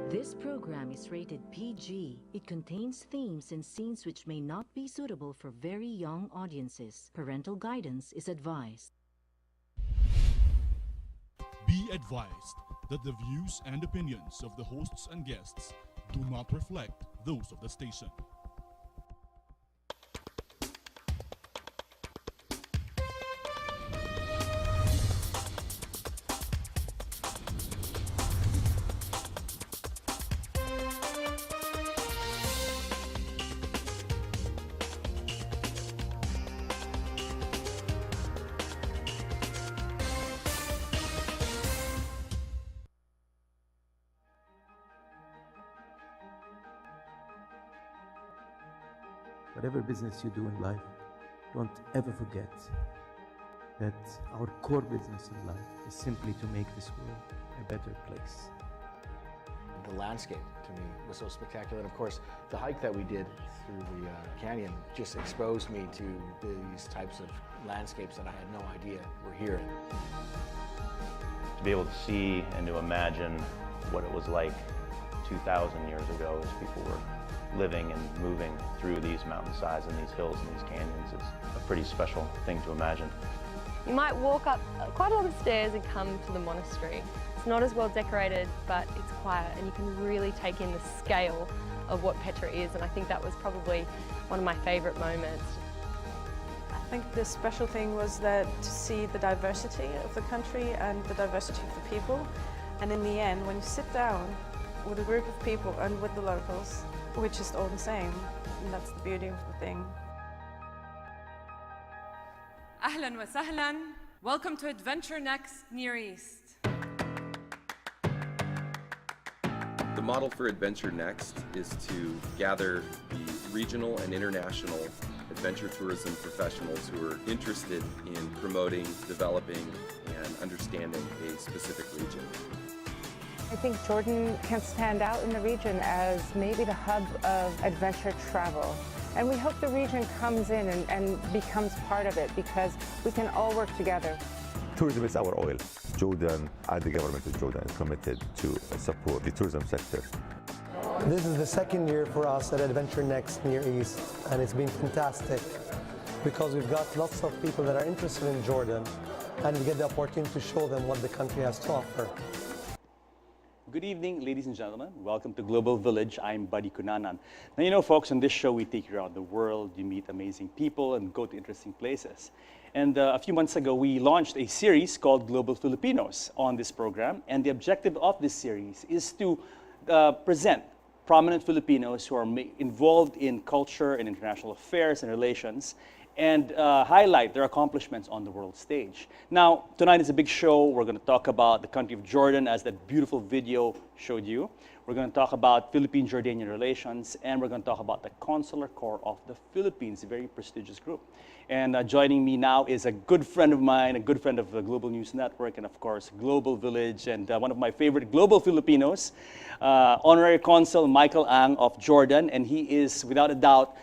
This program is rated PG. It contains themes and scenes which may not be suitable for very young audiences. Parental guidance is advised. Be advised that the views and opinions of the hosts and guests do not reflect those of the station. Whatever business you do in life, don't ever forget that our core business in life is simply to make this world a better place. The landscape, to me, was so spectacular. And of course, the hike that we did through the canyon just exposed me to these types of landscapes that I had no idea were here. To be able to see and to imagine what it was like 2,000 years ago as people were living and moving through these mountainsides and these hills and these canyons is a pretty special thing to imagine. You might walk up quite a lot of stairs and come to the monastery. It's not as well decorated, but it's quiet and you can really take in the scale of what Petra is, and I think that was probably one of my favourite moments. I think the special thing was that to see the diversity of the country and the diversity of the people, and in the end, when you sit down with a group of people and with the locals, we're just all the same, and that's the beauty of the thing. Ahlan wa sahlan. Welcome to Adventure Next Near East. The model for Adventure Next is to gather the regional and international adventure tourism professionals who are interested in promoting, developing, and understanding a specific region. I think Jordan can stand out in the region as maybe the hub of adventure travel. And we hope the region comes in and becomes part of it because we can all work together. Tourism is our oil. Jordan and the government of Jordan is committed to support the tourism sector. This is the second year for us at Adventure Next Near East, and it's been fantastic because we've got lots of people that are interested in Jordan, and we get the opportunity to show them what the country has to offer. Good evening, ladies and gentlemen. Welcome to Global Village. I'm Buddy Kunanan. Now, you know, folks, on this show, we take you around the world, you meet amazing people, and go to interesting places. And a few months ago, we launched a series called Global Filipinos on this program. And the objective of this series is to present prominent Filipinos who are involved in culture and international affairs and relations, and highlight their accomplishments on the world stage. Now, tonight is a big show. We're going to talk about the country of Jordan, as that beautiful video showed you. We're going to talk about Philippine-Jordanian relations, and we're going to talk about the Consular Corps of the Philippines, a very prestigious group. And joining me now is a good friend of mine, a good friend of the Global News Network, and of course, Global Village, and one of my favorite global Filipinos, Honorary Consul Michael Ang of Jordan, and he is, without a doubt,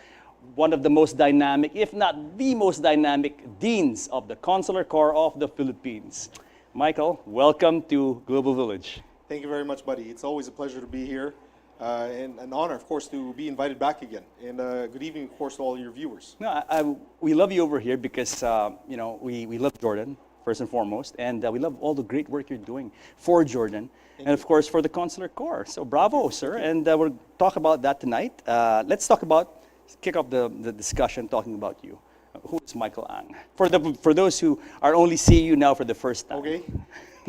one of the most dynamic, if not the most dynamic, deans of the Consular Corps of the Philippines. Michael, welcome to Global Village. Thank you very much, Buddy. It's always a pleasure to be here, and an honor, of course, to be invited back again. And good evening, of course, to all your viewers. No, we love you over here because, you know, we love Jordan, first and foremost, and we love all the great work you're doing for Jordan, and of course, for the Consular Corps. So bravo, sir, and we'll talk about that tonight. Let's kick off the discussion talking about you. Who is Michael Ang? For those who are only seeing you now for the first time. Okay.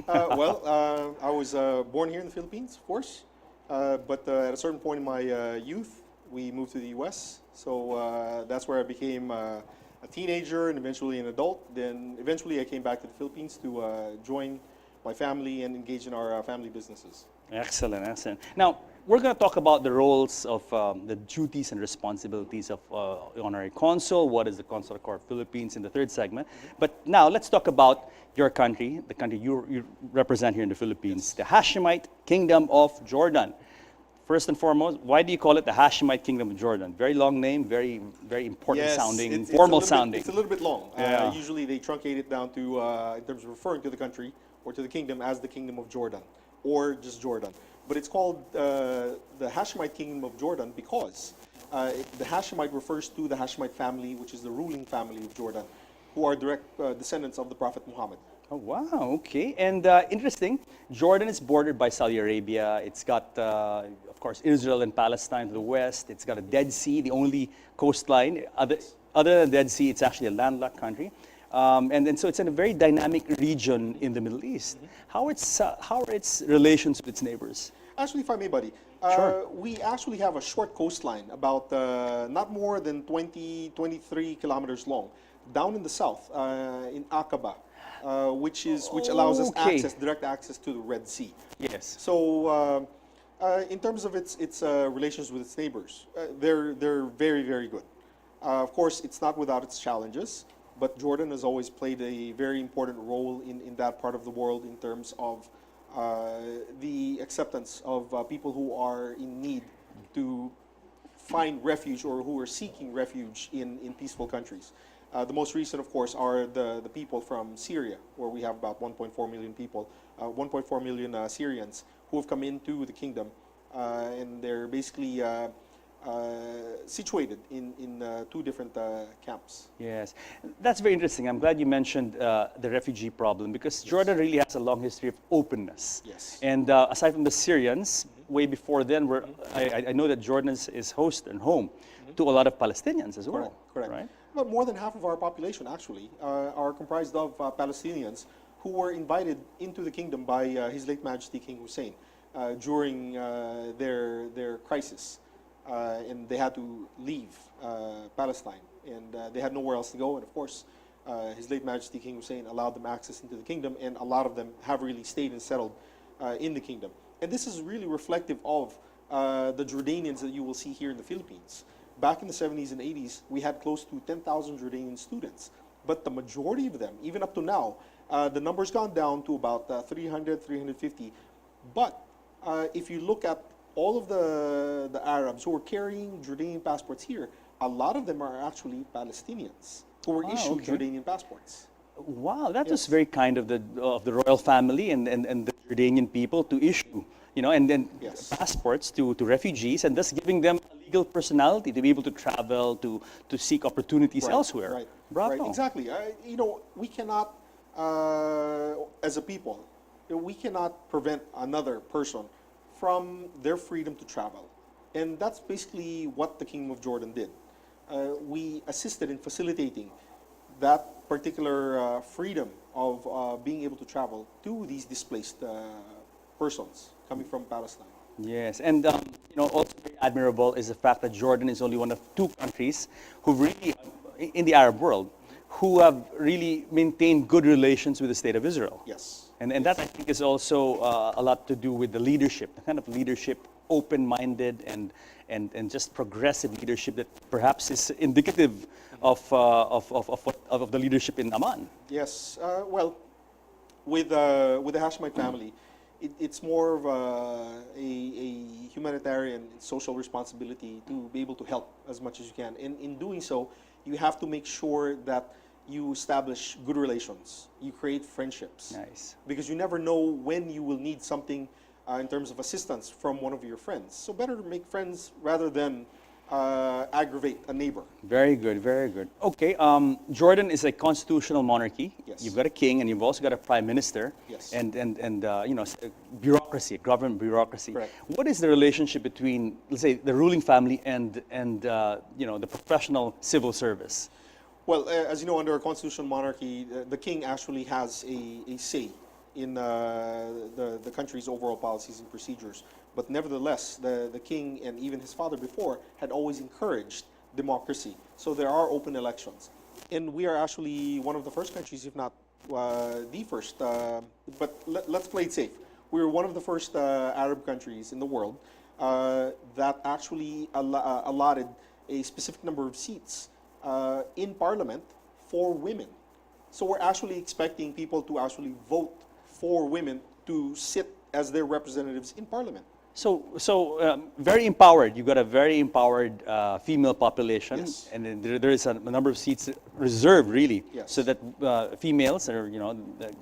Well, I was born here in the Philippines, of course, but at a certain point in my youth, we moved to the U.S. So that's where I became a teenager and eventually an adult. Then eventually I came back to the Philippines to join my family and engage in our family businesses. Excellent, excellent. Now, we're going to talk about the roles of the duties and responsibilities of Honorary Consul, what is the Consular Corps of Philippines in the third segment. But now, let's talk about your country, the country you represent here in the Philippines, the Hashemite Kingdom of Jordan. First and foremost, why do you call it the Hashemite Kingdom of Jordan? Very long name, very important sounding, formal sounding. It's a little bit long. Yeah. Usually they truncate it down to, in terms of referring to the country or to the kingdom, as the Kingdom of Jordan. or just Jordan. But it's called the Hashemite Kingdom of Jordan because the Hashemite refers to the Hashemite family, which is the ruling family of Jordan, who are direct descendants of the Prophet Muhammad. Oh, wow, okay. And interesting, Jordan is bordered by Saudi Arabia. It's got, of course, Israel and Palestine to the west. It's got a Dead Sea, the only coastline. Other than Dead Sea, it's actually a landlocked country. And so it's in a very dynamic region in the Middle East. How are its relations with its neighbors? Actually, if I may, buddy, we actually have a short coastline, about not more than 23 kilometers long, down in the south, in Aqaba, which allows us direct access to the Red Sea. Yes. So, in terms of its relations with its neighbors, they're very, very good. Of course, it's not without its challenges, but Jordan has always played a very important role in that part of the world in terms of the acceptance of people who are in need to find refuge or who are seeking refuge in peaceful countries. The most recent, of course, are the people from Syria, where we have about 1.4 million people, 1.4 million Syrians who have come into the kingdom, and they're basically situated in two different camps. Yes, that's very interesting. I'm glad you mentioned the refugee problem because Jordan really has a long history of openness. Yes. And aside from the Syrians, way before then, I know that Jordan is host and home to a lot of Palestinians as well. Correct. Right? But more than half of our population, actually, are comprised of Palestinians who were invited into the kingdom by His late Majesty King Hussein during their crisis. And they had to leave Palestine, and they had nowhere else to go. And of course, His late Majesty King Hussein allowed them access into the kingdom, and a lot of them have really stayed and settled in the kingdom. And this is really reflective of the Jordanians that you will see here in the Philippines. Back in the 70s and 80s, we had close to 10,000 Jordanian students, but the majority of them, even up to now, the number's gone down to about 300, 350. But if you look at all of the Arabs who are carrying Jordanian passports here, a lot of them are actually Palestinians who were issued Jordanian passports. Wow, that was very kind of the royal family and the Jordanian people to issue, and then passports to refugees, and thus giving them a legal personality to be able to travel, to seek opportunities elsewhere. Right. Bravo. Right. Exactly. We cannot, as a people, we cannot prevent another person from their freedom to travel. And that's basically what the Kingdom of Jordan did. We assisted in facilitating that particular freedom of being able to travel to these displaced persons coming from Palestine. Yes, and also very admirable is the fact that Jordan is only one of two countries who really, in the Arab world, who have really maintained good relations with the State of Israel. Yes. And that, I think, is also a lot to do with the leadership, the kind of leadership, open-minded and just progressive leadership that perhaps is indicative of the leadership in Amman. Yes. Well, with the Hashemite family, it's more of a humanitarian social responsibility to be able to help as much as you can. And in doing so, you have to make sure that you establish good relations. You create friendships. Nice. Because you never know when you will need something in terms of assistance from one of your friends. So better to make friends rather than aggravate a neighbor. Very good, very good. Okay, Jordan is a constitutional monarchy. Yes. You've got a king and you've also got a prime minister. Yes. And bureaucracy, government bureaucracy. Correct. What is the relationship between, let's say, the ruling family and the professional civil service? Well, as you know, under a constitutional monarchy, the king actually has a say in the country's overall policies and procedures. But nevertheless, the king and even his father before had always encouraged democracy. So there are open elections. And we are actually one of the first countries, if not the first, but let's play it safe. We were one of the first Arab countries in the world that actually allotted a specific number of seats in parliament for women. So we're actually expecting people to actually vote for women to sit as their representatives in parliament. So very empowered. You've got a very empowered female population, Yes. and then there is a number of seats reserved, really, Yes. so that females are,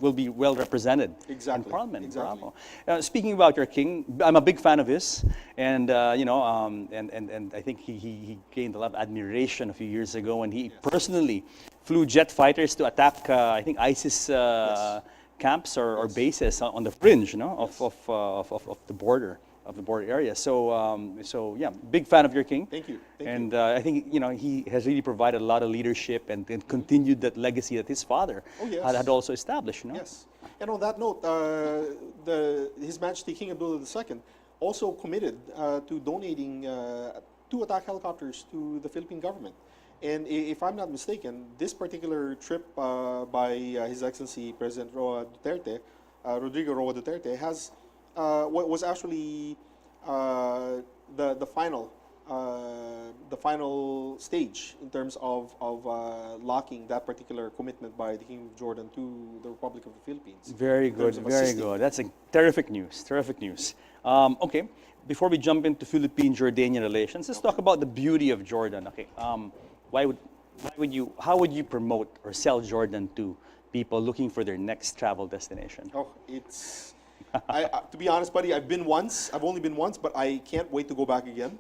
will be well represented Exactly, in Parliament. exactly. Bravo. Speaking about your king, I'm a big fan of his, and and I think he gained a lot of admiration a few years ago, and he personally flew jet fighters to attack, I think, ISIS. Camps or bases on the fringe, of the border. Of the border area. So yeah, big fan of your king. Thank you. And I think he has really provided a lot of leadership and continued that legacy that his father had also established. Yes. And on that note, His Majesty King Abdullah II also committed to donating 2 attack helicopters to the Philippine government. And if I'm not mistaken, this particular trip by His Excellency President Rodrigo Roa Duterte, has was actually the final stage in terms of locking that particular commitment by the King of Jordan to the Republic of the Philippines. Very good, very good. That's a terrific news, terrific news. Okay, before we jump into Philippine-Jordanian relations, let's talk about the beauty of Jordan. Okay, how would you promote or sell Jordan to people looking for their next travel destination? Oh, it's, to be honest, buddy, I've only been once, but I can't wait to go back again.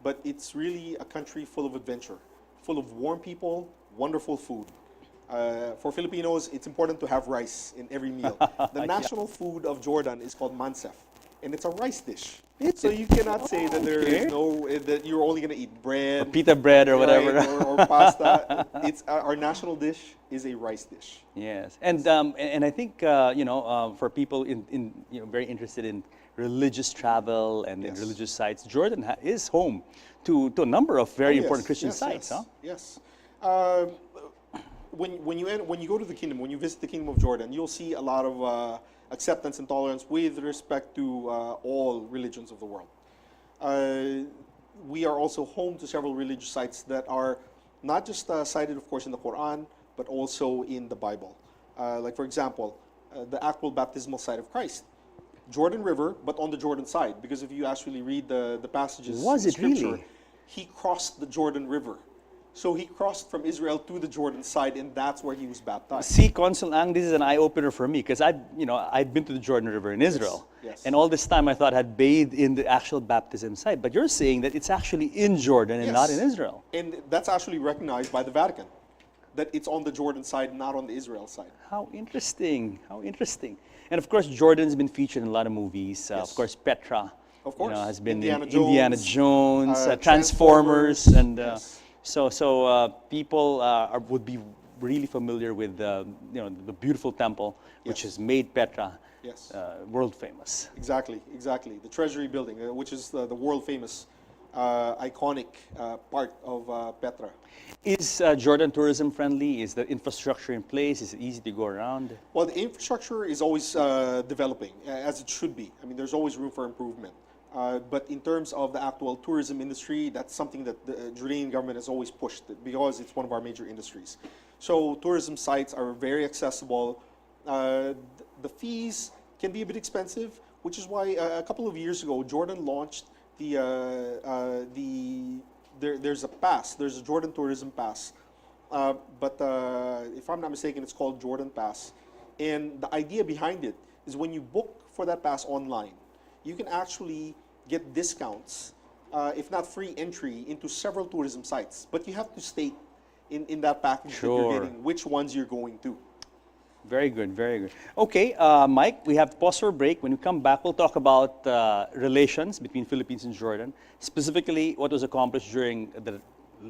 But it's really a country full of adventure, full of warm people, wonderful food. For Filipinos, it's important to have rice in every meal. The national food of Jordan is called mansef, and it's a rice dish. So you cannot say that there is that you're only going to eat bread, or pita bread, or whatever, or pasta. It's our national dish is a rice dish. Yes, and I think for people in very interested in religious travel and in religious sites, Jordan is home to a number of very important Christian sites. Yes. When you go to the kingdom, when you visit the Kingdom of Jordan, you'll see a lot of acceptance and tolerance with respect to all religions of the world. We are also home to several religious sites that are not just cited, of course, in the Quran, but also in the Bible. Like, for example, the actual baptismal site of Christ. Jordan River, but on the Jordan side, because if you actually read the passages in Scripture, he crossed the Jordan River. So he crossed from Israel to the Jordan side, and that's where he was baptized. See, Consul Ang, this is an eye-opener for me, because I've been to the Jordan River in Israel, and all this time I thought I had bathed in the actual baptism site, but you're saying that it's actually in Jordan and not in Israel. And that's actually recognized by the Vatican, that it's on the Jordan side, not on the Israel side. How interesting, how interesting. And of course, Jordan's been featured in a lot of movies. Of course, Petra has been in Indiana Jones, Transformers, and so people would be really familiar with the beautiful temple, which has made Petra world famous. Exactly. The Treasury Building, which is the world famous iconic part of Petra. Is Jordan tourism friendly? Is the infrastructure in place? Is it easy to go around? Well, the infrastructure is always developing, as it should be. I mean, there's always room for improvement. But in terms of the actual tourism industry, that's something that the Jordanian government has always pushed because it's one of our major industries. So tourism sites are very accessible. The fees can be a bit expensive, which is why a couple of years ago, Jordan launched there's a pass. There's a Jordan Tourism Pass. But if I'm not mistaken, it's called Jordan Pass. And the idea behind it is when you book for that pass online, you can actually get discounts, if not free entry, into several tourism sites. But you have to state in that package that you're getting which ones you're going to. Very good, very good. Okay, Mike, we have to pause for a break. When we come back, we'll talk about relations between Philippines and Jordan, specifically what was accomplished during the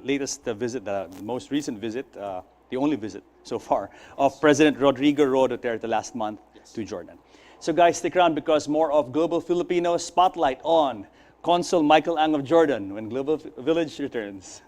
latest visit, the most recent visit, the only visit so far, of President Rodrigo Roa Duterte last month to Jordan. So guys, stick around because more of Global Filipino Spotlight on Consul Michael Ang of Jordan when Global Village returns.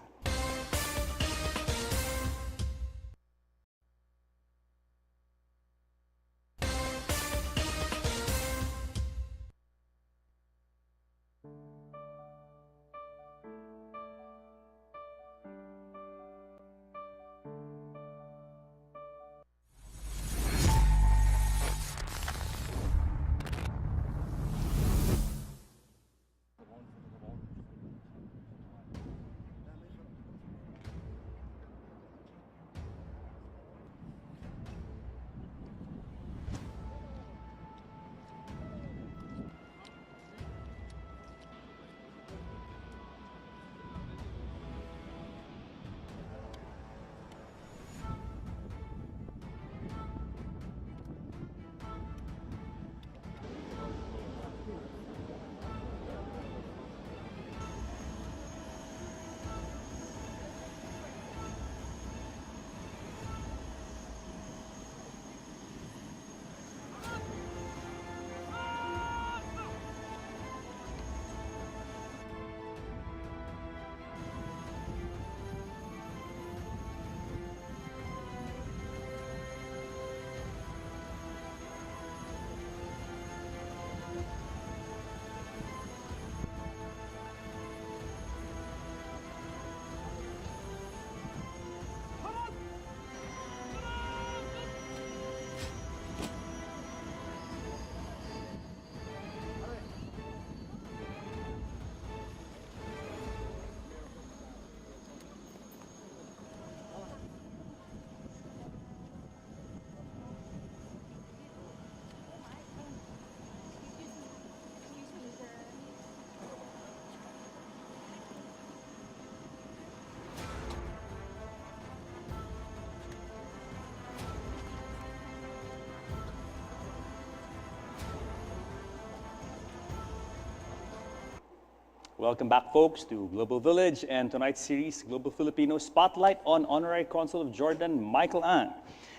Welcome back, folks, to Global Village and tonight's series, Global Filipino Spotlight on Honorary Consul of Jordan, Michael Ang.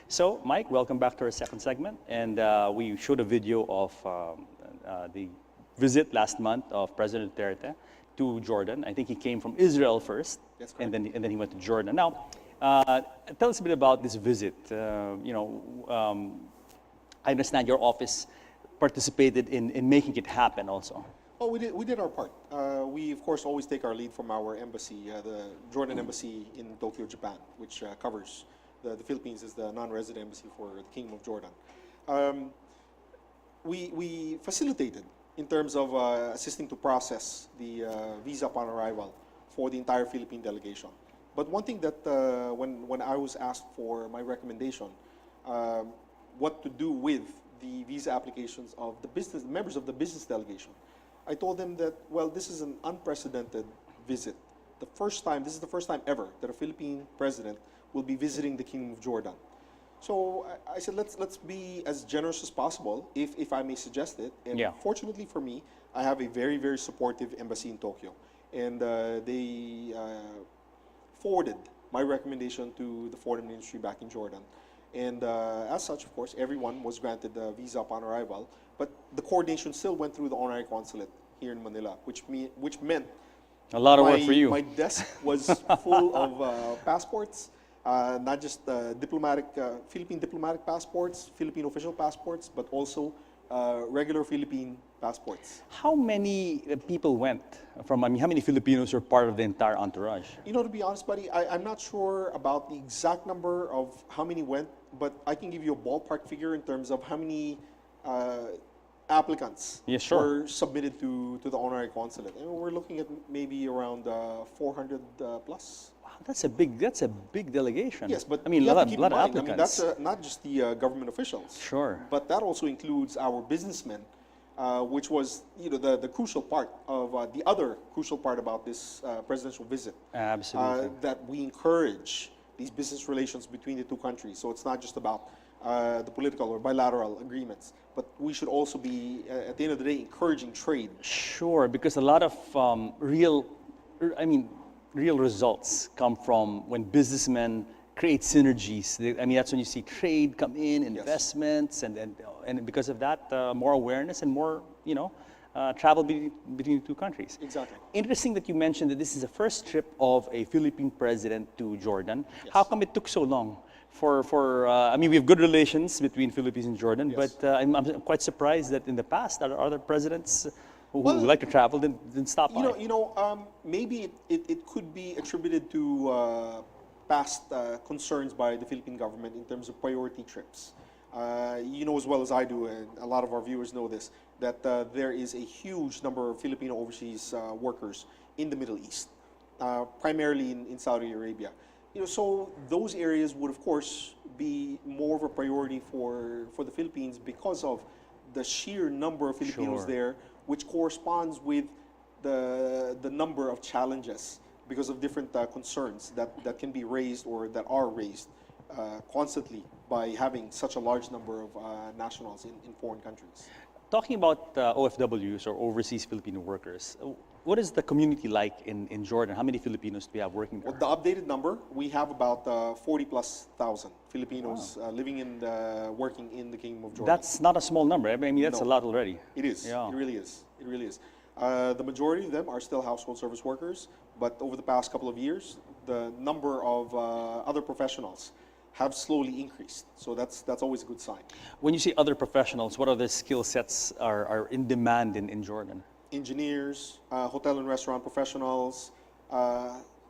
So, Mike, welcome back to our second segment. And we showed a video of the visit last month of President Duterte to Jordan. I think he came from Israel first, and then he went to Jordan. Now, tell us a bit about this visit. I understand your office participated in making it happen also. Oh, we did our part. We, of course, always take our lead from our embassy, the Jordan Embassy in Tokyo, Japan, which covers the Philippines as the non-resident embassy for the Kingdom of Jordan. We facilitated in terms of assisting to process the visa upon arrival for the entire Philippine delegation. But one thing that when I was asked for my recommendation, what to do with the visa applications of the members of the business delegation, I told them that, well, this is an unprecedented visit. This is the first time ever that a Philippine president will be visiting the Kingdom of Jordan. So I said, let's be as generous as possible, if I may suggest it. And fortunately for me, I have a very, very supportive embassy in Tokyo. And they forwarded my recommendation to the foreign ministry back in Jordan. And as such, of course, everyone was granted the visa upon arrival. But the coordination still went through the honorary consulate here in Manila, which meant a lot of work for you. My desk was full of passports, not just Philippine diplomatic passports, Philippine official passports, but also regular Philippine passports. How many people went from, how many Filipinos were part of the entire entourage? To be honest, buddy, I'm not sure about the exact number of how many went, but I can give you a ballpark figure in terms of how many applicants were submitted to the honorary consulate. And we're looking at maybe around 400 plus. Wow, that's a big delegation. Yes, but a lot of applicants. That's not just the government officials. Sure. But that also includes our businessmen, which was the crucial part of the other crucial part about this presidential visit. Absolutely. That we encourage these business relations between the two countries. So it's not just about the political or bilateral agreements, but we should also be, at the end of the day, encouraging trade. Sure, because a lot of real results come from when businessmen create synergies. That's when you see trade come in, investments, and because of that, more awareness and more, travel between the two countries. Exactly. Interesting that you mentioned that this is the first trip of a Philippine president to Jordan. Yes. How come it took so long? We have good relations between Philippines and Jordan, but I'm quite surprised that in the past, other presidents who like to travel didn't stop by. Maybe it could be attributed to past concerns by the Philippine government in terms of priority trips. You know as well as I do, and a lot of our viewers know this, that there is a huge number of Filipino overseas workers in the Middle East, primarily in Saudi Arabia. So those areas would, of course, be more of a priority for the Philippines because of the sheer number of Filipinos there, which corresponds with the number of challenges because of different concerns that can be raised or that are raised constantly by having such a large number of nationals in foreign countries. Talking about OFWs or overseas Filipino workers, what is the community like in Jordan? How many Filipinos do we have working there? Well, the updated number, we have about 40,000+ Filipinos living working in the Kingdom of Jordan. That's not a small number. That's a lot already. It is. Yeah. It really is. It really is. The majority of them are still household service workers, but over the past couple of years, the number of other professionals have slowly increased. So that's always a good sign. When you say other professionals, what other skill sets are in demand in Jordan? Engineers, hotel and restaurant professionals,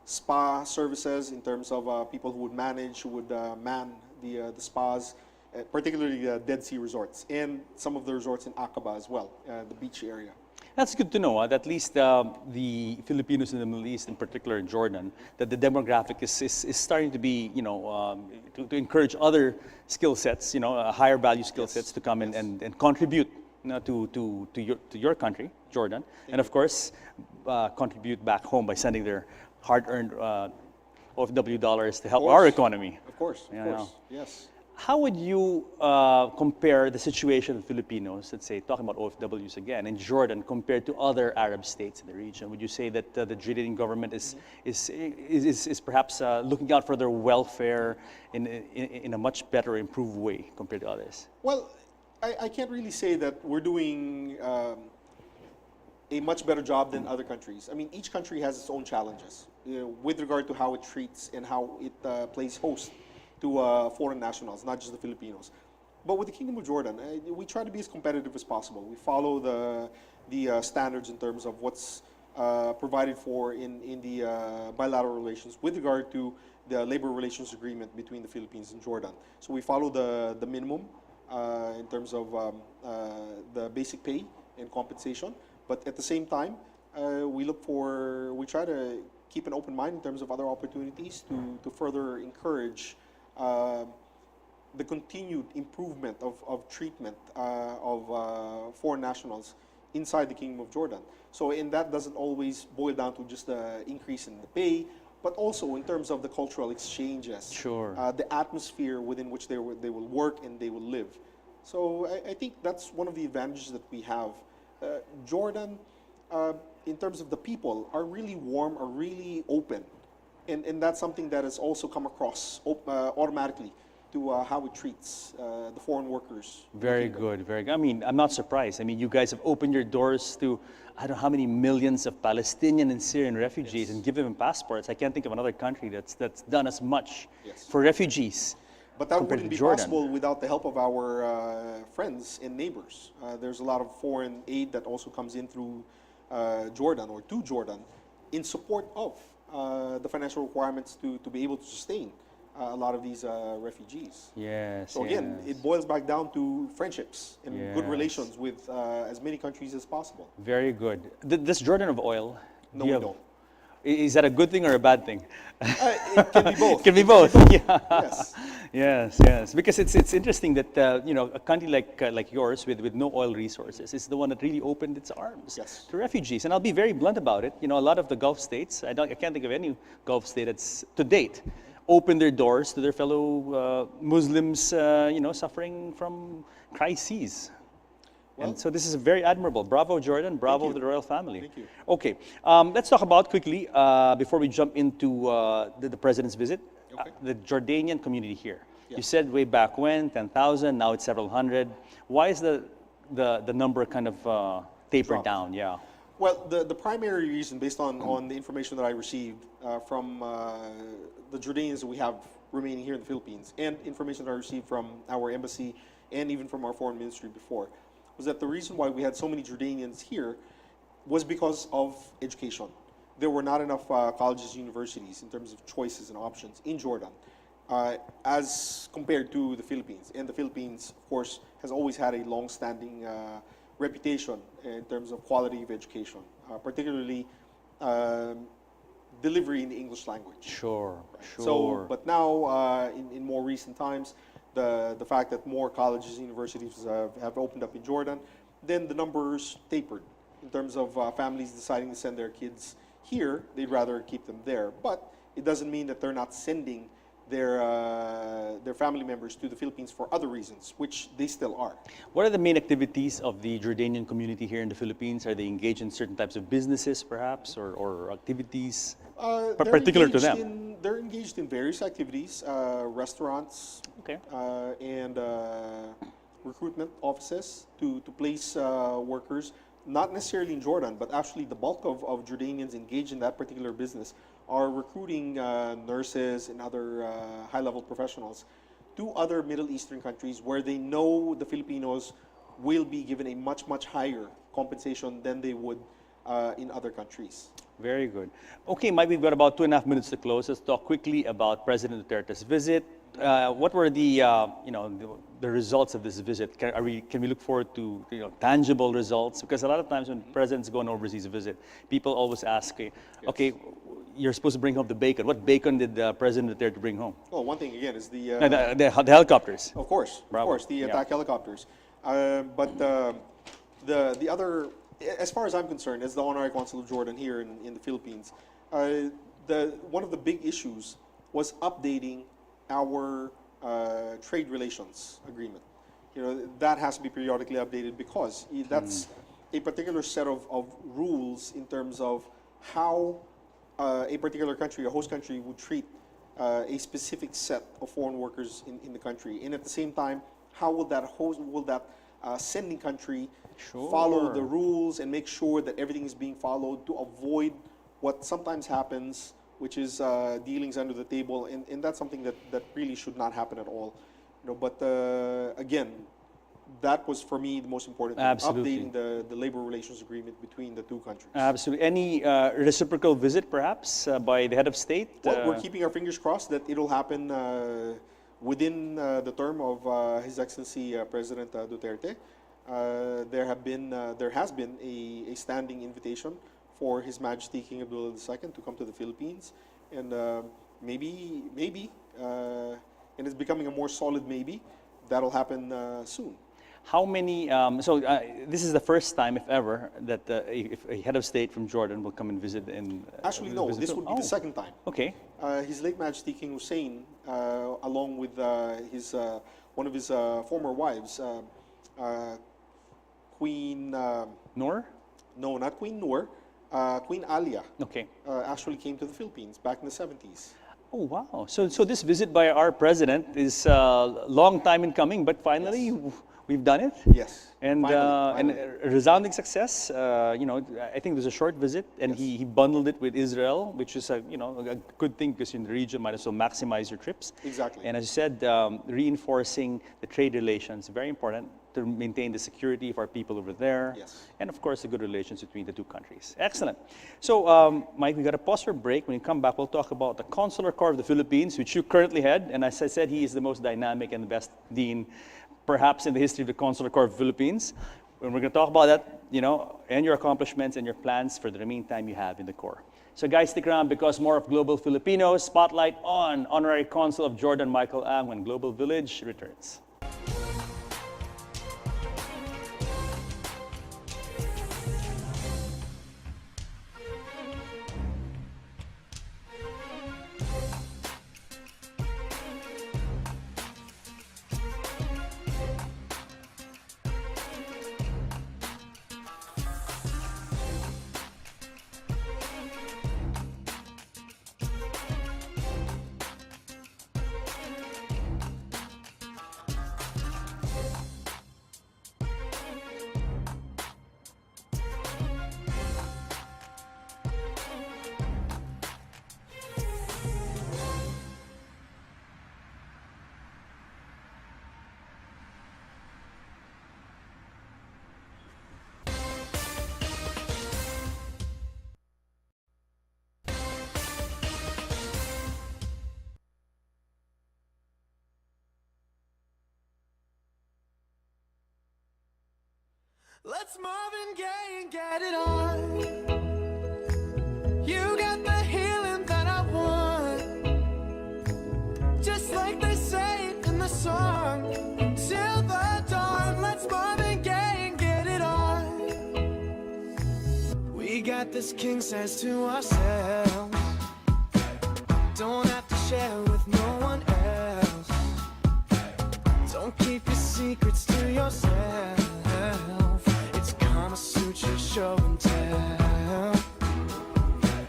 spa services in terms of people who would manage, who would man the spas, particularly Dead Sea resorts, and some of the resorts in Aqaba as well, the beach area. That's good to know, that at least the Filipinos in the Middle East, in particular in Jordan, that the demographic is starting to be, to encourage other skill sets, higher value skill sets to come in and contribute to your country, Jordan, and of course, contribute back home by sending their hard-earned OFW dollars to help our economy. Of course, yes. How would you compare the situation of Filipinos, let's say, talking about OFWs again, in Jordan compared to other Arab states in the region? Would you say that the Jordanian government is perhaps looking out for their welfare in a much better, improved way compared to others? Well, I can't really say that we're doing a much better job than other countries. I mean, each country has its own challenges with regard to how it treats and how it plays host to foreign nationals, not just the Filipinos. But with the Kingdom of Jordan, we try to be as competitive as possible. We follow the standards in terms of what's provided for in the bilateral relations with regard to the labor relations agreement between the Philippines and Jordan. So we follow the minimum in terms of the basic pay and compensation. But at the same time, we try to keep an open mind in terms of other opportunities to further encourage the continued improvement of treatment of foreign nationals inside the Kingdom of Jordan. So, and that doesn't always boil down to just the increase in the pay, but also in terms of the cultural exchanges, the atmosphere within which they will work and they will live. So I think that's one of the advantages that we have. Jordan, in terms of the people, are really warm, are really open. And that's something that has also come across automatically to how it treats the foreign workers. Very good, very good. I mean, I'm not surprised. I mean, you guys have opened your doors to, I don't know how many millions of Palestinian and Syrian refugees and given them passports. I can't think of another country that's done as much for refugees. But that wouldn't be possible without the help of our friends and neighbors. There's a lot of foreign aid that also comes in through Jordan or to Jordan in support of the financial requirements to be able to sustain a lot of these refugees. Yes. So again, it boils back down to friendships and good relations with as many countries as possible. Very good. This Jordan of oil, no, we don't. Is that a good thing or a bad thing? It can be both. Can be both. Yeah. Yes. Yes, yes. Because it's interesting that you know, a country like yours with no oil resources is the one that really opened its arms to refugees. And I'll be very blunt about it. You know, a lot of the Gulf states, I can't think of any Gulf state that's to date opened their doors to their fellow Muslims, you know, suffering from crises. Well, and so this is very admirable. Bravo, Jordan. Bravo to the royal family. Thank you. Okay, let's talk about quickly, before we jump into the president's visit, the Jordanian community here. You said way back when, 10,000, now it's several hundred. Why is the number kind of tapered down? Yeah. Well, the primary reason, based on the information that I received from the Jordanians that we have remaining here in the Philippines, and information that I received from our embassy and even from our foreign ministry before, was that the reason why we had so many Jordanians here was because of education. There were not enough colleges and universities in terms of choices and options in Jordan as compared to the Philippines. And the Philippines, of course, has always had a long-standing reputation in terms of quality of education, particularly delivery in the English language. Sure. So, but now, in more recent times, the fact that more colleges and universities have opened up in Jordan, then the numbers tapered in terms of families deciding to send their kids here. They'd rather keep them there. But it doesn't mean that they're not sending their family members to the Philippines for other reasons, which they still are. What are the main activities of the Jordanian community here in the Philippines? Are they engaged in certain types of businesses, perhaps, or activities particular to them? They're engaged in various activities, restaurants, and recruitment offices to place workers, not necessarily in Jordan, but actually the bulk of Jordanians engaged in that particular business are recruiting nurses and other high-level professionals to other Middle Eastern countries where they know the Filipinos will be given a much, much higher compensation than they would in other countries. Very good. Okay, Mike, we've got about 2.5 minutes to close. Let's talk quickly about President Duterte's visit. What were the results of this visit? Can we look forward to tangible results? Because a lot of times when presidents go on overseas visit, people always ask, okay, you're supposed to bring home the bacon. What bacon did President Duterte bring home? Well, one thing again is the helicopters. Of course, the attack helicopters. But the other, as far as I'm concerned, as the Honorary Consul of Jordan here in the Philippines, one of the big issues was updating our trade relations agreement. You know, that has to be periodically updated because that's a particular set of rules in terms of how a particular country, a host country, would treat a specific set of foreign workers in the country. And at the same time, how will that sending country follow the rules and make sure that everything is being followed to avoid what sometimes happens, which is dealings under the table, and that's something that really should not happen at all. You know, but again, that was for me the most important thing, updating the labor relations agreement between the two countries. Absolutely. Any reciprocal visit, perhaps, by the head of state? Well, we're keeping our fingers crossed that it'll happen within the term of His Excellency President Duterte. There has been a standing invitation for His Majesty King Abdullah II to come to the Philippines, and maybe, and it's becoming a more solid maybe, that'll happen soon. How many, this is the first time, if ever, that if a head of state from Jordan will come and visit Actually, no, this would be the second time. Okay. His late Majesty King Hussein, along with one of his former wives, Queen... Noor? No, not Queen Noor. Queen Alia. Okay. Actually came to the Philippines back in the 70s. Oh, wow. So this visit by our president is a long time in coming, but finally we've done it. Yes. And finally. and a resounding success. You know, I think it was a short visit, and he bundled it with Israel, which is a good thing because in the region might as well maximize your trips. Exactly. And as you said, reinforcing the trade relations, very important to maintain the security of our people over there. Yes. And of course, the good relations between the two countries. Excellent. So, Mike, we got to pause for a break. When we come back, we'll talk about the Consular Corps of the Philippines, which you currently head. And as I said, he is the most dynamic and the best dean, perhaps in the history of the Consular Corps of the Philippines. And we're going to talk about that, and your accomplishments and your plans for the remaining time you have in the Corps. So guys, stick around because more of Global Filipinos Spotlight on Honorary Consul of Jordan Michael Ang when Global Village returns. Let's Marvin Gaye and get it on. You got the healing that I want, just like they say in the song. Till the dawn, let's Marvin Gaye and get it on. We got this king size to ourselves, don't have to share with no one else. Don't keep your secrets to yourself. Suit your show and tell.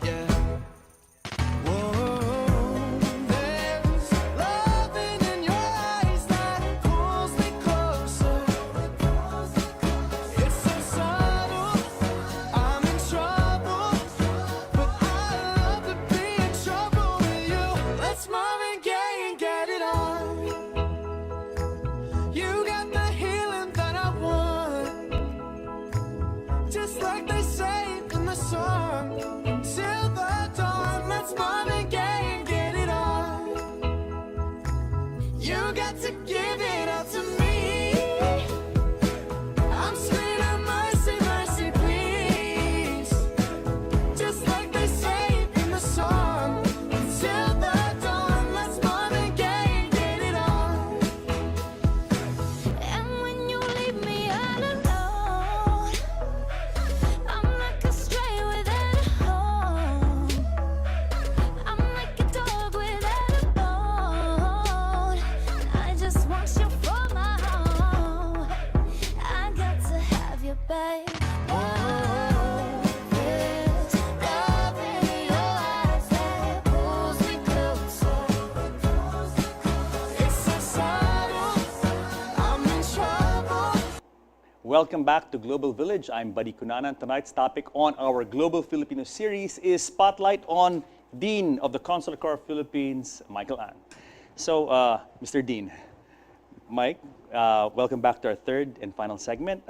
Yeah. Whoa. There's loving in your eyes that pulls me closer. It's so subtle, I'm in trouble, but I love to be in trouble with you. Let's Marvin Gaye and get it on. You got the healing that I want, just like they say in the song. Till the dawn, let's Marvin Gaye and get it on. You got to give it up to me. I'm screaming mercy, mercy, please. Just like they say in the song. Till the dawn, let's Marvin Gaye and get it on. And when you leave me all alone, I'm welcome back to Global Village. I'm Buddy Cunanan. Tonight's topic on our Global Filipino series is Spotlight on Dean of the Consular Corps of Philippines, Michael An. So, Mr. Dean, Mike, welcome back to our third and final segment.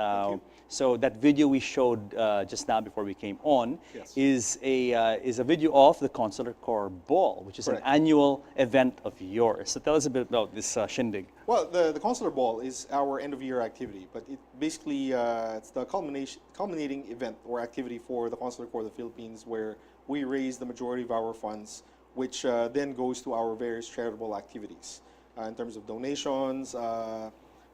So that video we showed just now before we came on is a video of the Consular Corps Ball, which is an annual event of yours. So tell us a bit about this shindig. Well, the Consular Ball is our end-of-year activity, but it basically it's the culminating event or activity for the Consular Corps of the Philippines, where we raise the majority of our funds, which then goes to our various charitable activities in terms of donations,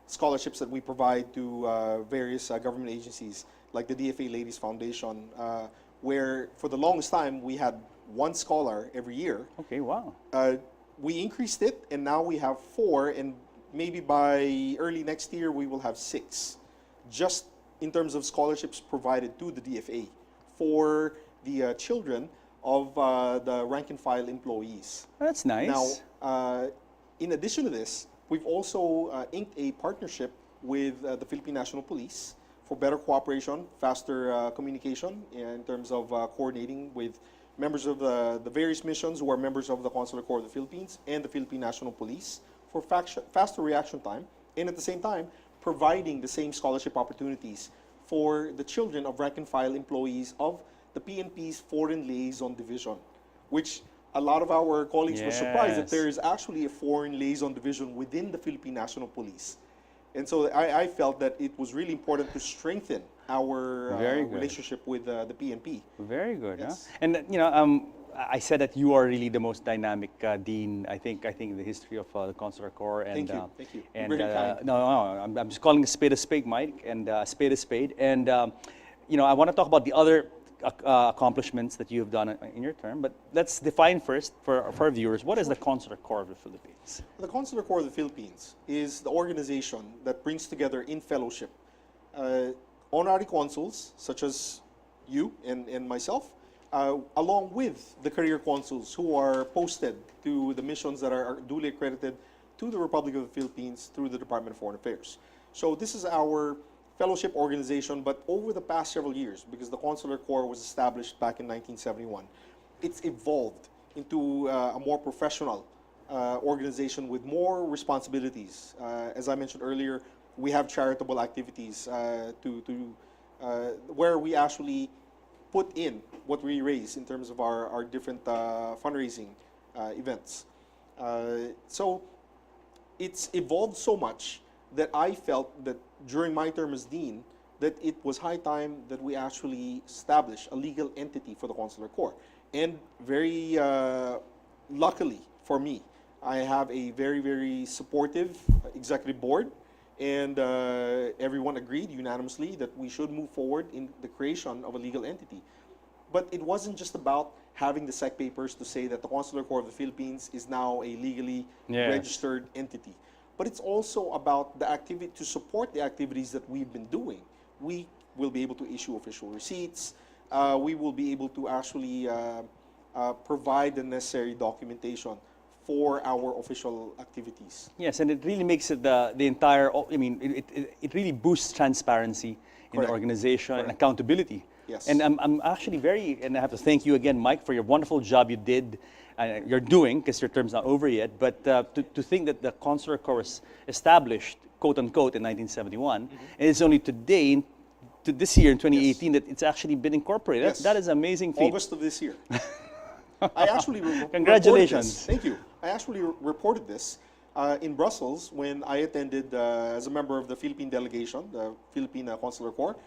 scholarships that we provide to various government agencies, like the DFA Ladies Foundation, where for the longest time we had one scholar every year. Okay, wow. We increased it, and now we have 4, and maybe by early next year we will have 6, just in terms of scholarships provided to the DFA for the children of the rank and file employees. That's nice. Now, in addition to this, we've also inked a partnership with the Philippine National Police for better cooperation, faster communication in terms of coordinating with members of the various missions who are members of the Consular Corps of the Philippines and the Philippine National Police for faster reaction time, and at the same time, providing the same scholarship opportunities for the children of rank and file employees of the PNP's Foreign Liaison Division, which a lot of our colleagues were surprised that there is actually a Foreign Liaison Division within the Philippine National Police. And so I felt that it was really important to strengthen our relationship with the PNP. Very good. Yes. Huh? And you know, I said that you are really the most dynamic dean, I think, in the history of the Consular Corps. And, Thank you. And Very kind. no, I'm just calling a spade, Mike, and a spade. And you know, I want to talk about the other accomplishments that you've done in your term, but let's define first for our viewers, what is the Consular Corps of the Philippines? The Consular Corps of the Philippines is the organization that brings together in fellowship honorary consuls such as you and myself, along with the career consuls who are posted to the missions that are duly accredited to the Republic of the Philippines through the Department of Foreign Affairs. So this is our fellowship organization, but over the past several years, because the Consular Corps was established back in 1971, it's evolved into a more professional organization with more responsibilities. As I mentioned earlier, we have charitable activities where we actually put in what we raise in terms of our different fundraising events. So it's evolved so much that I felt that during my term as dean, that it was high time that we actually establish a legal entity for the Consular Corps. And very luckily for me, I have a very, very supportive executive board, and everyone agreed unanimously that we should move forward in the creation of a legal entity. But it wasn't just about having the SEC papers to say that the Consular Corps of the Philippines is now a legally registered entity. But it's also about the activity, to support the activities that we've been doing. We will be able to issue official receipts. We will be able to actually provide the necessary documentation for our official activities. Yes, and it really makes it the entire, I mean, it really boosts transparency in the organization and accountability. Yes. And I'm actually and I have to thank you again, Mike, for your wonderful job you did, you're doing, because your term's not over yet, but to think that the Consular Corps was established, quote unquote, in 1971, and it's only today, this year in 2018, that it's actually been incorporated. Yes. That is an amazing feat. August of this year. I actually Congratulations. Thank you. I actually reported this in Brussels when I attended as a member of the Philippine delegation, the Philippine Consular Corps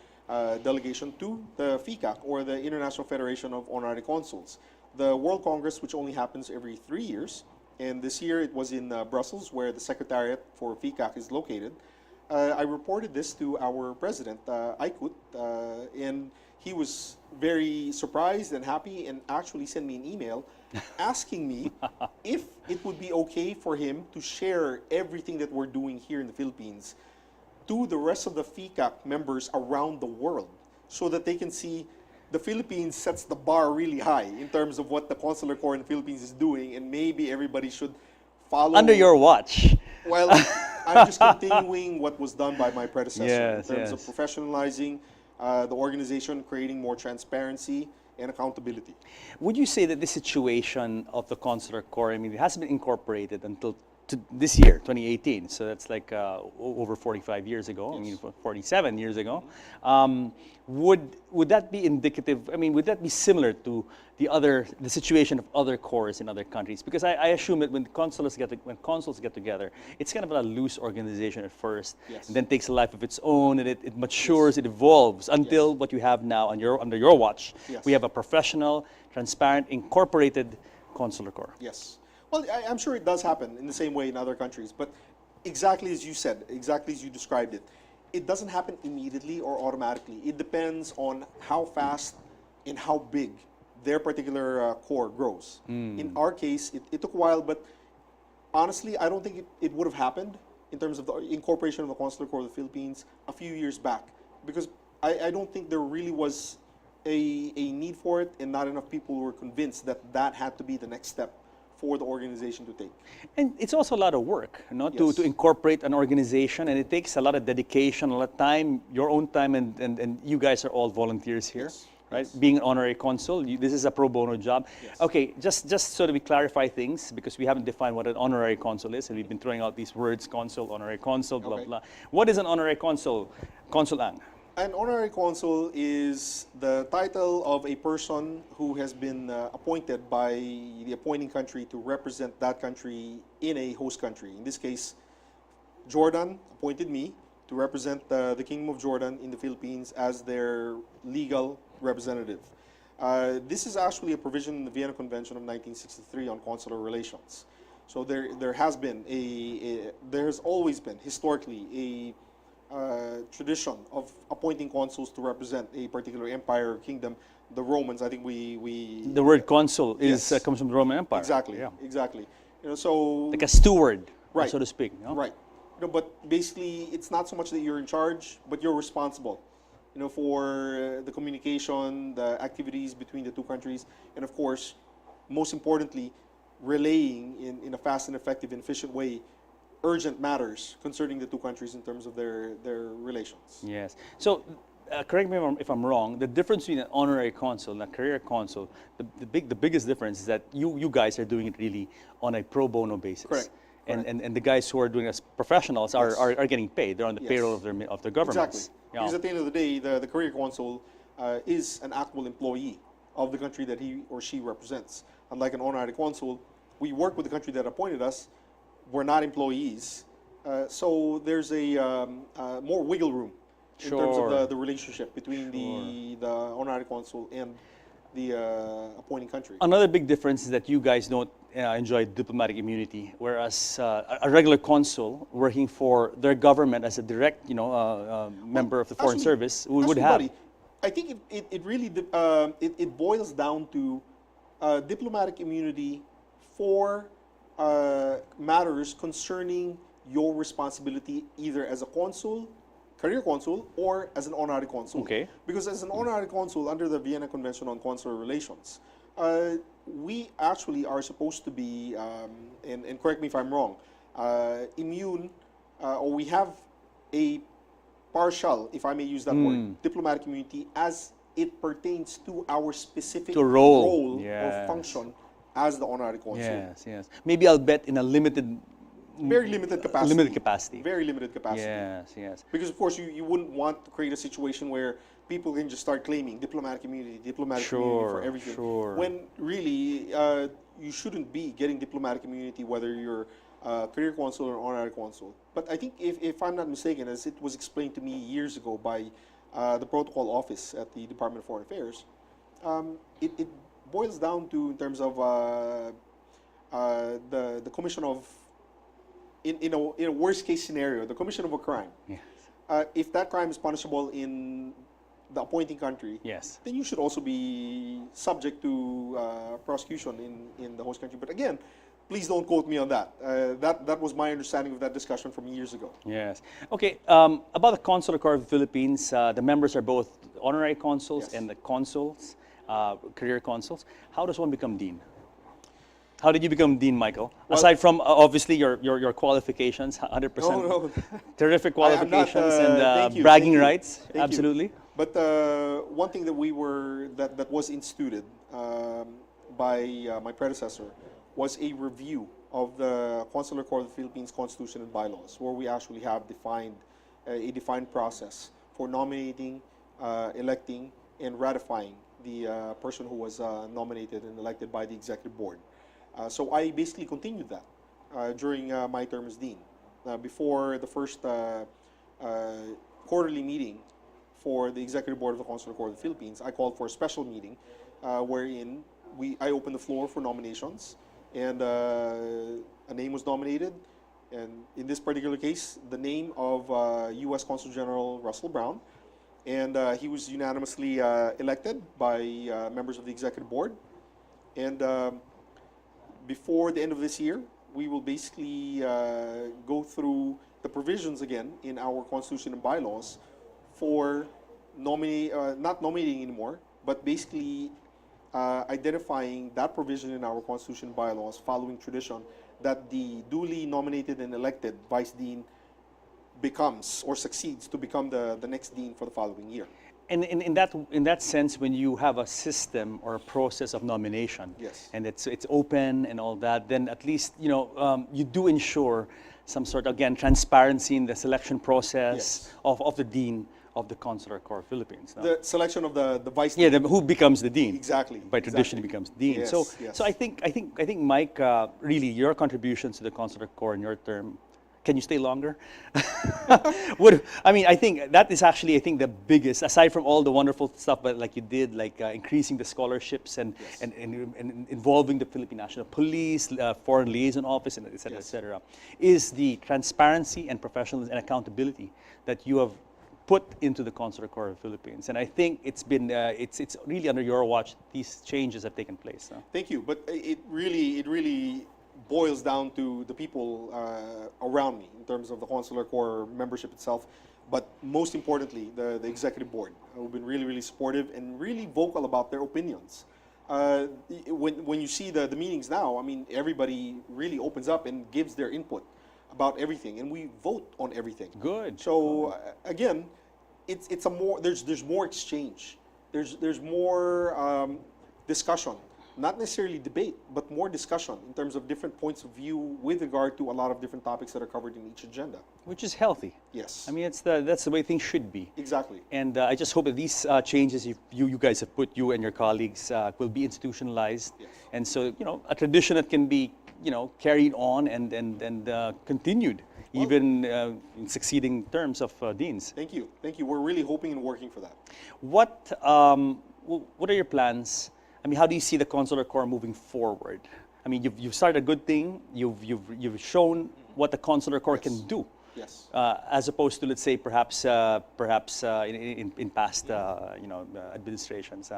delegation to the FICAC, or the International Federation of Honorary Consuls, the World Congress, which only happens every 3 years. And this year it was in Brussels, where the Secretariat for FICAC is located. I reported this to our president, Aykut, and he was very surprised and happy, and actually sent me an email asking me if it would be okay for him to share everything that we're doing here in the Philippines to the rest of the FICAC members around the world, so that they can see the Philippines sets the bar really high in terms of what the Consular Corps in the Philippines is doing, and maybe everybody should follow. Under your watch. Well, I'm just continuing what was done by my predecessor Yes, in terms yes. of professionalizing the organization, creating more transparency and accountability. Would you say that the situation of the Consular Corps, I mean, it hasn't been incorporated until this year, 2018, so that's like over 45 years ago, I mean, 47 years ago. Would that be indicative, I mean, would that be similar to the situation of other corps in other countries? Because I assume that when consuls get together, it's kind of a loose organization at first, and then takes a life of its own, and it matures, it evolves, until what you have now under your watch. We have a professional, transparent, incorporated Consular Corps. Yes. Well, I'm sure it does happen in the same way in other countries, but exactly as you said, exactly as you described it, it doesn't happen immediately or automatically. It depends on how fast and how big their particular corps grows. In our case, it took a while, but honestly, I don't think it would have happened in terms of the incorporation of the Consular Corps of the Philippines a few years back, because I don't think there really was a need for it, and not enough people were convinced that that had to be the next step for the organization to take. And it's also a lot of work, to incorporate an organization, and it takes a lot of dedication, a lot of time, your own time, and you guys are all volunteers here, right? Being an honorary consul, this is a pro bono job. Okay, just so that we clarify things, because we haven't defined what an honorary consul is, and we've been throwing out these words, consul, honorary consul, blah, blah. What is an honorary consul, Consul Ang? An honorary consul is the title of a person who has been appointed by the appointing country to represent that country in a host country. In this case, Jordan appointed me to represent the Kingdom of Jordan in the Philippines as their legal representative. This is actually a provision in the Vienna Convention of 1963 on consular relations. So there has always been historically a tradition of appointing consuls to represent a particular empire or kingdom. The Romans, I think the word consul comes from the Roman Empire. Exactly, exactly. So like a steward, right, so to speak. Right. But basically, it's not so much that you're in charge, but you're responsible, for the communication, the activities between the two countries, and of course, most importantly, relaying in a fast and effective and efficient way urgent matters concerning the two countries in terms of their relations. Yes. So, correct me if I'm wrong, the difference between an honorary consul and a career consul, the biggest difference is that you guys are doing it really on a pro bono basis. Correct. And the guys who are doing it as professionals are getting paid. They're on the payroll of their governments. Exactly. Because at the end of the day, the career consul is an actual employee of the country that he or she represents. Unlike an honorary consul, we work with the country that appointed us. We're not employees, so there's a more wiggle room in terms of the relationship between the honorary consul and the appointing country. Another big difference is that you guys don't enjoy diplomatic immunity, whereas a regular consul working for their government as a direct, member of the foreign service would have. Buddy, I think it really it boils down to diplomatic immunity for matters concerning your responsibility either as a consul, career consul, or as an honorary consul. Okay. Because as an honorary consul under the Vienna Convention on Consular Relations, we actually are supposed to be, and correct me if I'm wrong, immune, or we have a partial, if I may use that word, diplomatic immunity as it pertains to our specific role or function as the honorary consul. Yes, yes. Maybe I'll bet in a very limited capacity. Limited capacity. Very limited capacity. Yes, yes. Because of course you wouldn't want to create a situation where people can just start claiming diplomatic immunity for everything. Sure. When really you shouldn't be getting diplomatic immunity whether you're career consul or honorary consul. But I think if I'm not mistaken, as it was explained to me years ago by the protocol office at the Department of Foreign Affairs, it boils down to, in terms of the commission of, in a worst case scenario, the commission of a crime. Yes. If that crime is punishable in the appointing country, yes, then you should also be subject to prosecution in the host country. But again, please don't quote me on that. That was my understanding of that discussion from years ago. Yes. Okay, about the Consular Corps of the Philippines, the members are both honorary consuls and the consuls, career consuls. How does one become dean? How did you become dean, Michael? Well, Aside from obviously your qualifications, 100%. No. Terrific I'm not, qualifications and thank you, bragging thank you, rights. thank you. Absolutely. But one thing that was instituted by my predecessor was a review of the Consular Corps of the Philippines Constitution and bylaws, where we actually have defined a defined process for nominating, electing, and ratifying the person who was nominated and elected by the executive board. So I basically continued that during my term as dean. Before the first quarterly meeting for the executive board of the Consular Corps of the Philippines, I called for a special meeting wherein I opened the floor for nominations, and a name was nominated. And in this particular case, the name of U.S. Consul General Russell Brown, and he was unanimously elected by members of the executive board. And before the end of this year, we will basically go through the provisions again in our constitution and bylaws for not nominating anymore, but basically identifying that provision in our constitution and bylaws following tradition that the duly nominated and elected vice dean becomes or succeeds to become the next dean for the following year. And in that sense, when you have a system or a process of nomination, yes, and it's open and all that, then at least you do ensure some sort of, again, transparency in the selection process, yes, of the dean of the Consular Corps of Philippines. No? The selection of the vice dean. Yeah, who becomes the dean? Exactly. By tradition, becomes dean. Yes, so, yes. so I think Mike, really, your contributions to the Consular Corps in your term. Can you stay longer? I think that is actually, the biggest, aside from all the wonderful stuff, but like you did, like increasing the scholarships and, yes, and involving the Philippine National Police, Foreign Liaison Office, and et cetera, yes, et cetera, is the transparency and professionalism and accountability that you have put into the Consular Corps of the Philippines. And I think it's been, it's really under your watch these changes have taken place. No? Thank you, but it really boils down to the people around me in terms of the Consular Corps membership itself, but most importantly, the executive board, who've been really supportive and really vocal about their opinions. When you see the meetings now, I mean, everybody really opens up and gives their input about everything, and we vote on everything. Good. So again, it's a more there's more exchange. There's more discussion. Not necessarily debate, but more discussion in terms of different points of view with regard to a lot of different topics that are covered in each agenda. Which is healthy. Yes. I mean, that's the way things should be. Exactly. And I just hope that these changes you guys have put, you and your colleagues, will be institutionalized. Yes. And so, a tradition that can be, carried on and continued, well, even in succeeding terms of deans. Thank you. Thank you. We're really hoping and working for that. What are your plans? I mean, how do you see the Consular Corps moving forward? I mean, you've started a good thing. You've shown what the Consular Corps, yes, can do. Yes. As opposed to, let's say, perhaps in past administrations.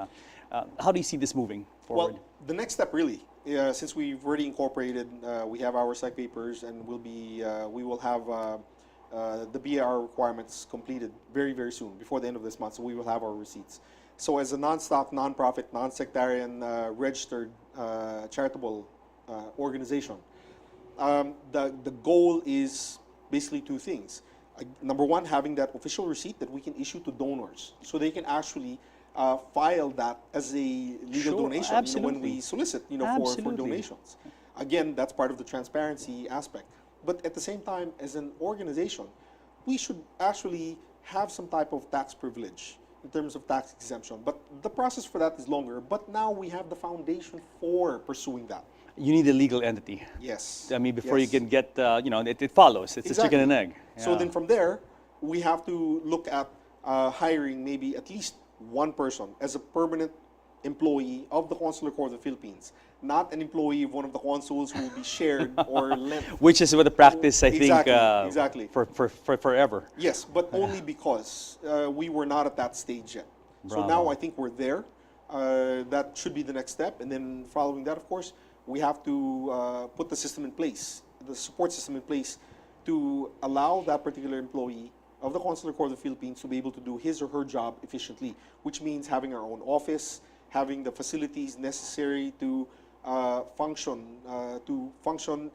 How do you see this moving forward? Well, the next step really, since we've already incorporated, we have our site papers, and we will have the BAR requirements completed very soon, before the end of this month. So we will have our receipts. So as a non-stock, non-profit, non-sectarian, registered charitable organization, the goal is basically two things. Number one, having that official receipt that we can issue to donors, so they can actually file that as a legal, sure, donation, when we solicit for donations. Again, that's part of the transparency aspect. But at the same time, as an organization, we should actually have some type of tax privilege in terms of tax exemption. But the process for that is longer, but now we have the foundation for pursuing that. You need a legal entity. Yes. I mean, before, yes, you can get, it follows. It's exactly. a chicken and egg. Yeah. So then from there, we have to look at hiring maybe at least one person as a permanent employee of the Consular Corps of the Philippines, not an employee of one of the consuls who will be shared or lent. Which is what the practice, I think, exactly. For forever. Yes, but only because we were not at that stage yet. Bravo. So now I think we're there. That should be the next step. And then following that, of course, we have to put the system in place, the support system in place, to allow that particular employee of the Consular Corps of the Philippines to be able to do his or her job efficiently, which means having our own office, having the facilities necessary to function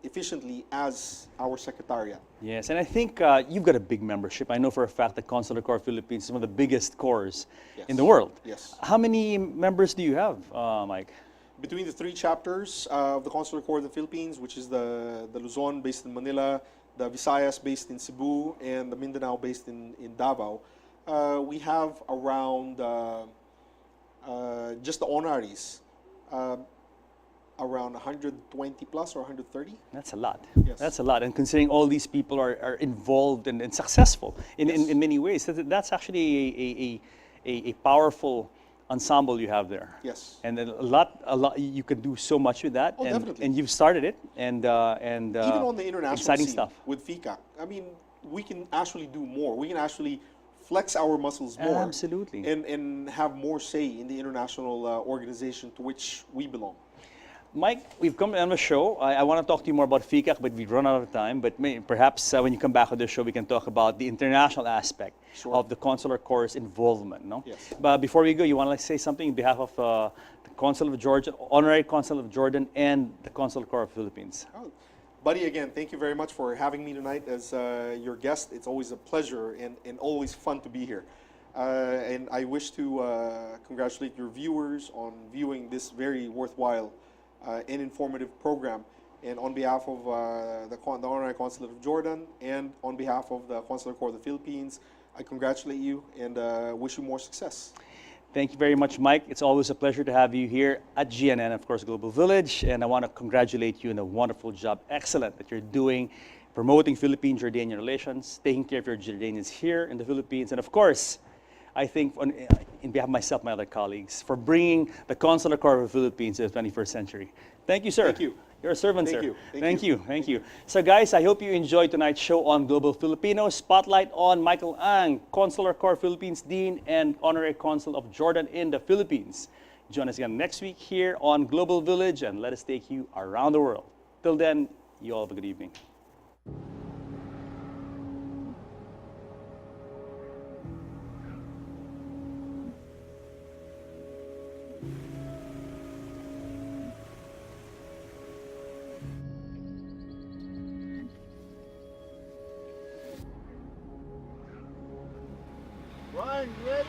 efficiently as our secretariat. Yes, and I think you've got a big membership. I know for a fact that Consular Corps Philippines is one of the biggest corps in the world. Yes. How many members do you have, Mike? Between the 3 chapters of the Consular Corps of the Philippines, which is the Luzon based in Manila, the Visayas based in Cebu, and the Mindanao based in Davao, we have around just the honoraries, around 120 plus or 130. That's a lot. Yes. That's a lot. And considering all these people are involved and successful in many ways, that's actually a powerful ensemble you have there. Yes. And a lot, you can do so much with that. Oh, and, definitely. and you've started it. And even on the international exciting scene stuff. with FICAC, I mean, we can actually do more. We can actually flex our muscles more. Absolutely. And have more say in the international organization to which we belong. Mike, we've come on the show. I want to talk to you more about FICAC, but we've run out of time. But perhaps when you come back on the show, we can talk about the international aspect of the Consular Corps' involvement. No? Yes. But before we go, you want to say something on behalf of the Consul of Jordan, Honorary Consul of Jordan, and the Consular Corps of Philippines. Oh, Buddy, again, thank you very much for having me tonight as your guest. It's always a pleasure and always fun to be here. And I wish to congratulate your viewers on viewing this very worthwhile and informative program. And on behalf of the Honorary Consulate of Jordan and on behalf of the Consular Corps of the Philippines, I congratulate you and wish you more success. Thank you very much, Mike. It's always a pleasure to have you here at GNN, of course, Global Village. And I want to congratulate you on a wonderful job, excellent, that you're doing, promoting Philippine-Jordanian relations, taking care of your Jordanians here in the Philippines, and of course, I think in behalf of myself and my other colleagues, for bringing the Consular Corps of the Philippines to the 21st century. Thank you, sir. Thank you. You're a servant, Thank sir. you. Thank you. So guys, I hope you enjoyed tonight's show on Global Filipinos. Spotlight on Michael Ang, Consular Corps Philippines Dean and Honorary Consul of Jordan in the Philippines. Join us again next week here on Global Village and let us take you around the world. Till then, you all have a good evening. Ryan, ready?